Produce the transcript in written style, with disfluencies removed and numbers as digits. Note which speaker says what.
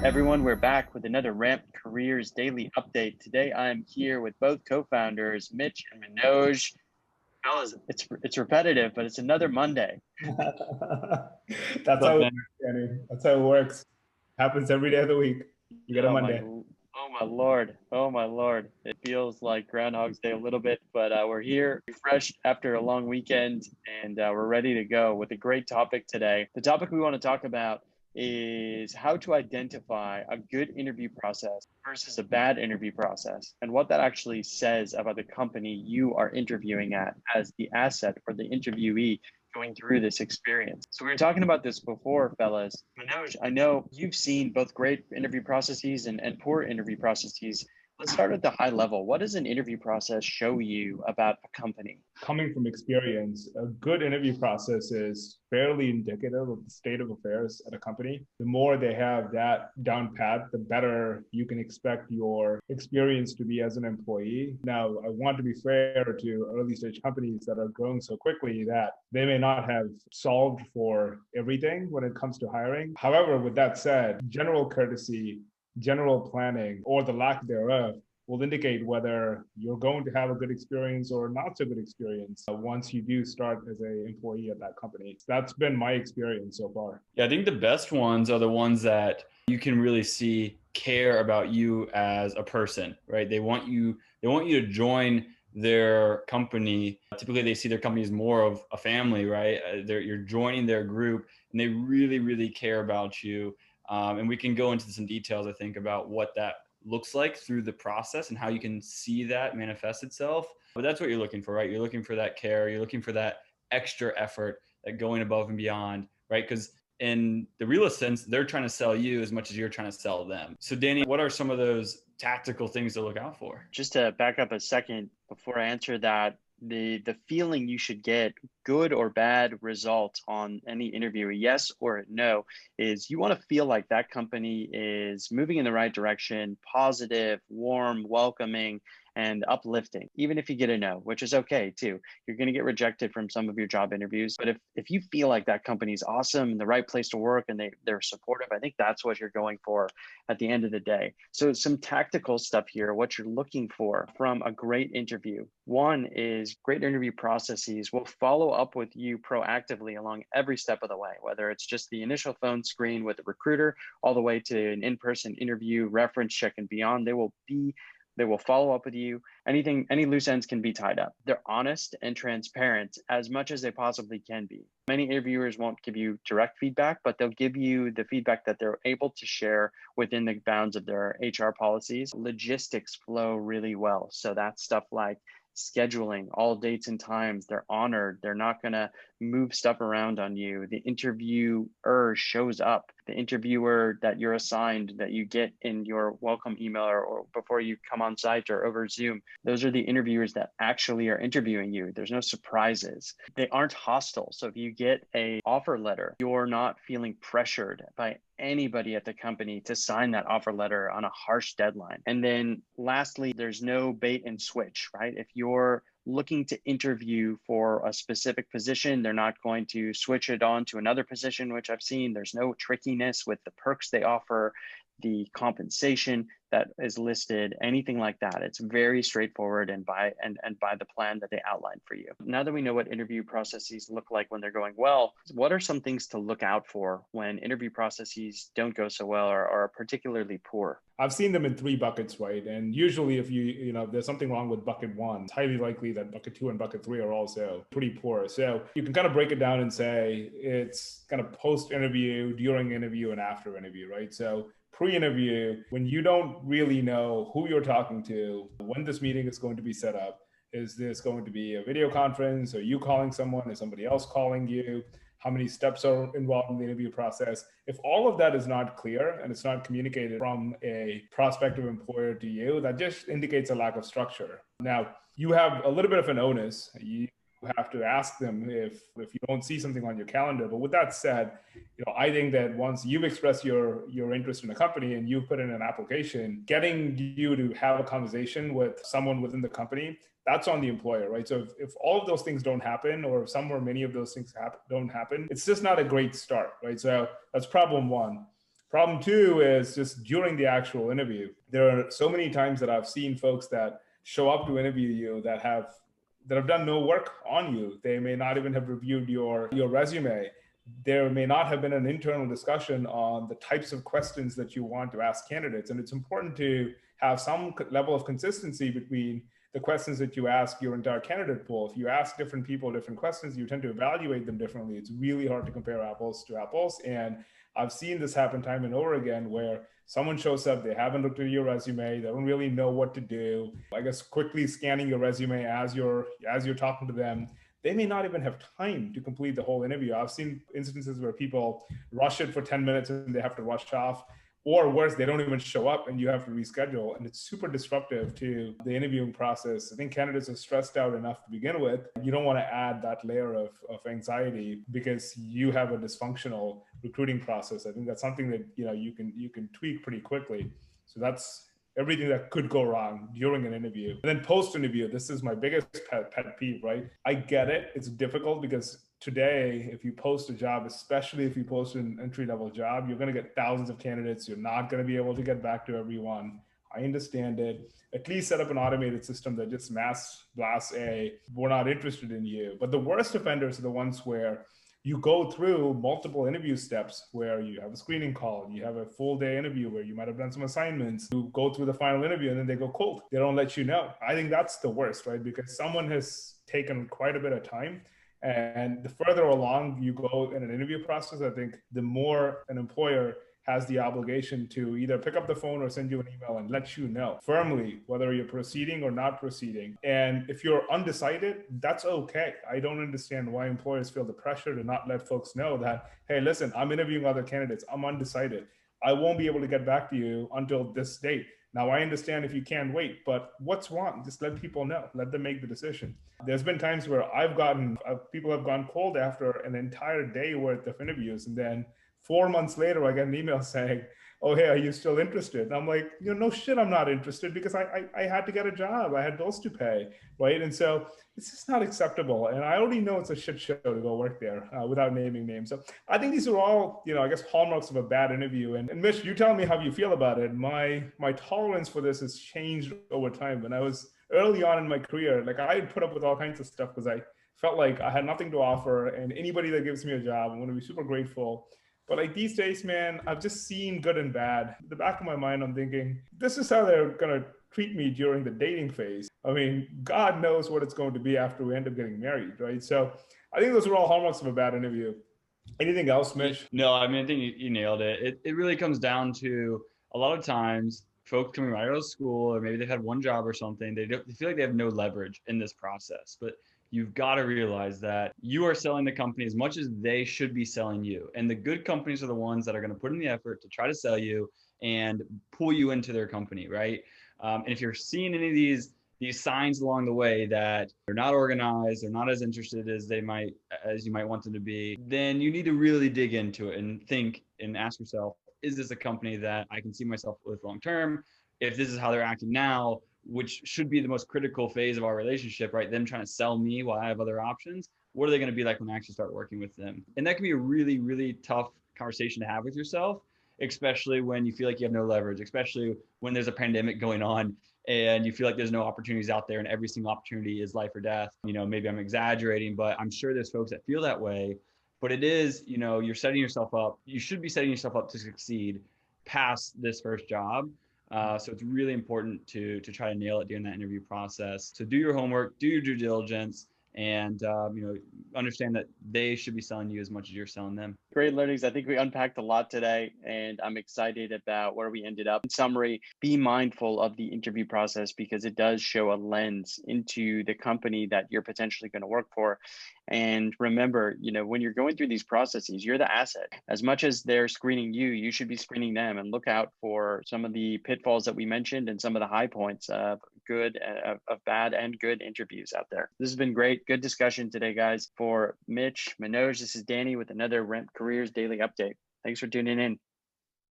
Speaker 1: Everyone, we're back with another Ramp Careers Daily Update. Today, I'm here with both co-founders, Mitch and Manoj. Fellas, it's repetitive, but it's another Monday.
Speaker 2: That's how it works, Danny. That's how it works. Happens every day of the week. You get a Monday.
Speaker 1: Oh my Lord. Oh my Lord. It feels like Groundhog's Day a little bit, but we're here refreshed after a long weekend and we're ready to go with a great topic today. The topic we want to talk about is how to identify a good interview process versus a bad interview process and what that actually says about the company you are interviewing at as the asset or the interviewee going through this experience. So we were talking about this before, fellas. Manoj, I know you've seen both great interview processes and poor interview processes. Let's start at the high level. What does an interview process show you about a company?
Speaker 2: Coming from experience, a good interview process is fairly indicative of the state of affairs at a company. The more they have that down pat, the better you can expect your experience to be as an employee. Now, I want to be fair to early stage companies that are growing so quickly that they may not have solved for everything when it comes to hiring. However, with that said, general courtesy, general planning, or the lack thereof will indicate whether you're going to have a good experience or not so good experience once you do start as an employee at that company. That's been my experience so far.
Speaker 3: Yeah, I think the best ones are the ones that you can really see care about you as a person, right? They want you to join their company. Typically they see their company as more of a family, right? You're joining their group and they really, really care about you. And we can go into some details, I think, about what that looks like through the process and how you can see that manifest itself. But that's what you're looking for, right? You're looking for that care. You're looking for that extra effort, that going above and beyond, right? Because in the realist sense, they're trying to sell you as much as you're trying to sell them. So Danny, what are some of those tactical things to look out for?
Speaker 1: Just to back up a second before I answer that, the feeling you should get, good or bad result on any interview, a yes or a no, is you want to feel like that company is moving in the right direction, positive, warm, welcoming, and uplifting. Even if you get a no, which is okay too. You're going to get rejected from some of your job interviews. But if you feel like that company's awesome and the right place to work and they're supportive, I think that's what you're going for at the end of the day. So some tactical stuff here, what you're looking for from a great interview. One is great interview processes will follow up with you proactively along every step of the way, whether it's just the initial phone screen with the recruiter all the way to an in-person interview, reference check and beyond. They will follow up with you. Any loose ends can be tied up. They're honest and transparent as much as they possibly can be. Many interviewers won't give you direct feedback, but they'll give you the feedback that they're able to share within the bounds of their HR policies. Logistics flow really well. So that's stuff like scheduling, all dates and times. They're honored. They're not going to move stuff around on you. The interviewer shows up. The interviewer that you're assigned, that you get in your welcome email or before you come on site or over Zoom, those are the interviewers that actually are interviewing you. There's no surprises. They aren't hostile. So if you get an offer letter, you're not feeling pressured by anybody at the company to sign that offer letter on a harsh deadline. And then lastly, there's no bait and switch, right? If you're looking to interview for a specific position, they're not going to switch it on to another position, which I've seen. There's no trickiness with the perks they offer, the compensation that is listed, anything like that. It's very straightforward and by the plan that they outlined for you. Now that we know what interview processes look like when they're going well, what are some things to look out for when interview processes don't go so well or are particularly poor?
Speaker 2: I've seen them in three buckets, right? And usually if there's something wrong with bucket one, it's highly likely that bucket two and bucket three are also pretty poor. So you can kind of break it down and say it's kind of post-interview, during interview, and after interview, right? So pre-interview, when you don't really know who you're talking to, when this meeting is going to be set up, is this going to be a video conference? Are you calling someone? Is somebody else calling you? How many steps are involved in the interview process? If all of that is not clear and it's not communicated from a prospective employer to you, that just indicates a lack of structure. Now, you have a little bit of an onus. You have to ask them if you don't see something on your calendar. But with that said, I think that once you've expressed your interest in a company and you've put in an application, getting you to have a conversation with someone within the company, that's on the employer, right? So if all of those things don't happen, or if some or many of those things don't happen, it's just not a great start, right? So that's problem one. Problem two is just during the actual interview. There are so many times that I've seen folks that show up to interview you that have done no work on you. They may not even have reviewed your resume. There may not have been an internal discussion on the types of questions that you want to ask candidates. And it's important to have some level of consistency between the questions that you ask your entire candidate pool. If you ask different people different questions, you tend to evaluate them differently. It's really hard to compare apples to apples. And I've seen this happen time and over again where someone shows up, they haven't looked at your resume, they don't really know what to do. I guess quickly scanning your resume as you're talking to them, they may not even have time to complete the whole interview. I've seen instances where people rush it for 10 minutes and they have to rush off. Or worse, they don't even show up and you have to reschedule. And it's super disruptive to the interviewing process. I think candidates are stressed out enough to begin with. You don't want to add that layer of anxiety because you have a dysfunctional recruiting process. I think that's something that you can tweak pretty quickly. So that's everything that could go wrong during an interview. And then post-interview, this is my biggest pet peeve, right? I get it. It's difficult because today, if you post a job, especially if you post an entry-level job, you're going to get thousands of candidates. You're not going to be able to get back to everyone. I understand it. At least set up an automated system that just mass blasts we're not interested in you. But the worst offenders are the ones where you go through multiple interview steps where you have a screening call, you have a full day interview where you might have done some assignments, you go through the final interview and then they go cold. They don't let you know. I think that's the worst, right? Because someone has taken quite a bit of time. And the further along you go in an interview process, I think the more an employer has the obligation to either pick up the phone or send you an email and let you know firmly whether you're proceeding or not proceeding. And if you're undecided, that's okay. I don't understand why employers feel the pressure to not let folks know that, hey, listen, I'm interviewing other candidates. I'm undecided. I won't be able to get back to you until this date. Now, I understand if you can't wait, but what's wrong? Just let people know. Let them make the decision. There's been times where people have gone cold after an entire day worth of interviews. And then 4 months later, I get an email saying, oh, hey, are you still interested? And I'm like, no shit, I'm not interested because I had to get a job. I had bills to pay, right? And so it's just not acceptable. And I already know it's a shit show to go work there without naming names. So I think these are all, I guess, hallmarks of a bad interview. And Mitch, you tell me how you feel about it. My tolerance for this has changed over time. When I was early on in my career, like I had put up with all kinds of stuff because I felt like I had nothing to offer. And anybody that gives me a job, I'm going to be super grateful. But like these days, man, I've just seen good and bad. In the back of my mind, I'm thinking, this is how they're going to treat me during the dating phase. I mean, God knows what it's going to be after we end up getting married, right? So I think those are all hallmarks of a bad interview. Anything else, Mitch?
Speaker 3: No, I mean, I think you nailed it. It really comes down to a lot of times folks coming right out of school, or maybe they've had one job or something. They feel like they have no leverage in this process. But you've got to realize that you are selling the company as much as they should be selling you. And the good companies are the ones that are going to put in the effort to try to sell you and pull you into their company, right? And if you're seeing any of these signs along the way that they're not organized, they're not as interested as you might want them to be, then you need to really dig into it and think and ask yourself, is this a company that I can see myself with long term? If this is how they're acting now, which should be the most critical phase of our relationship, right? Them trying to sell me while I have other options. What are they going to be like when I actually start working with them? And that can be a really, really tough conversation to have with yourself, especially when you feel like you have no leverage, especially when there's a pandemic going on and you feel like there's no opportunities out there and every single opportunity is life or death. Maybe I'm exaggerating, but I'm sure there's folks that feel that way. But it is, you're setting yourself up. You should be setting yourself up to succeed past this first job. So it's really important to try to nail it during that interview process. So do your homework, do your due diligence, and understand that they should be selling you as much as you're selling them.
Speaker 1: Great learnings. I think we unpacked a lot today, and I'm excited about where we ended up. In summary, be mindful of the interview process because it does show a lens into the company that you're potentially going to work for. And remember, when you're going through these processes, you're the asset. As much as they're screening you, you should be screening them, and look out for some of the pitfalls that we mentioned and some of the high points of bad and good interviews out there. This has been great. Good discussion today, guys. For Mitch, Manoj, this is Danny with another Rent Careers Daily Update. Thanks for tuning in.